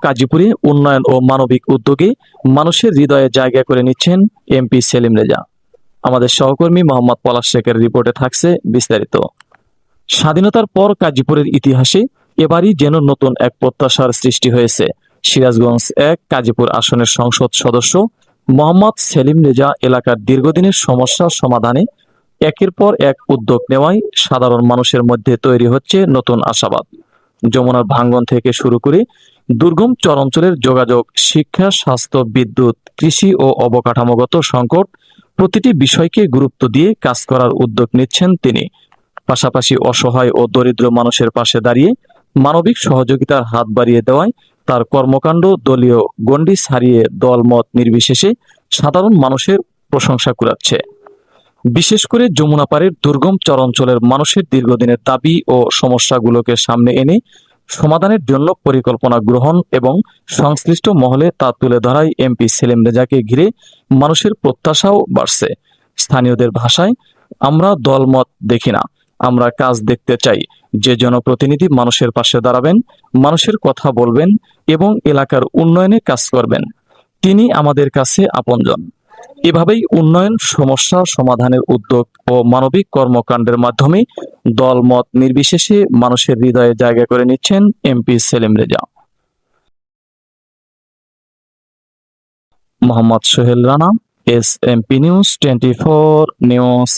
কাজীপুরে উন্নয়ন ও মানবিক উদ্যোগে মানুষের হৃদয়ে জায়গা করে নিচ্ছেন এমপি সেলিম রেজা। আমাদের সহকর্মী মোহাম্মদ পলাশ শেখের রিপোর্টে থাকছে বিস্তারিত। স্বাধীনতার পর গাজীপুরের ইতিহাসে এবারই যেন নতুন এক প্রত্যাশার সৃষ্টি হয়েছে। সিরাজগঞ্জ ১ গাজীপুর আসনের সংসদ সদস্য মোহাম্মদ সেলিম রেজা এলাকার দীর্ঘদিনের সমস্যা সমাধানে একের পর এক উদ্যোগ নেওয়ায় সাধারণ মানুষের মধ্যে তৈরি হচ্ছে নতুন আশাবাদ। যমুনার ভাঙ্গন থেকে শুরু করে দুর্গম চরাঞ্চলের যোগাযোগ, শিক্ষা, স্বাস্থ্য, বিদ্যুৎ, কৃষি ও অবকাঠামোগত সংকট প্রতিটি বিষয়কে গুরুত্ব দিয়ে কাজ করার উদ্যোগ নিচ্ছেন তিনি। পাশাপাশি অসহায় ও দরিদ্র মানুষের পাশে দাঁড়িয়ে মানবিক সহযোগিতার হাত বাড়িয়ে দেওয়ায় তার কর্মকাণ্ড দলীয় গণ্ডি ছাড়িয়ে দলমত নির্বিশেষে সাধারণ মানুষের প্রশংসা কুড়াচ্ছে। বিশেষ করে যমুনা পাড়ের দুর্গম চরাঞ্চলের মানুষের দীর্ঘদিনের দাবি ও সমস্যাগুলোকে সামনে এনে সমাধানের জন্য পরিকল্পনা গ্রহণ এবং সংশ্লিষ্ট মহলে তা তুলে ধরায় এমপি সেলিম রেজাকে ঘিরে মানুষের প্রত্যাশাও বাড়ছে। স্থানীয়দের ভাষায়, আমরা দলমত দেখি না, আমরা কাজ দেখতে চাই। যে জনপ্রতিনিধি মানুষের পাশে দাঁড়াবেন, মানুষের কথা বলবেন এবং এলাকার উন্নয়নে কাজ করবেন, তিনি আমাদের কাছে আপনজন। এভাবেই উন্নয়ন, সমস্যা সমাধানের উদ্যোগ ও মানবিক কর্মকাণ্ডের মাধ্যমে দলমত নির্বিশেষে মানুষের হৃদয়ে জায়গা করে নিচ্ছেন MP Selim Reza. Mohammad Sohel Rana, S MP news 24 news.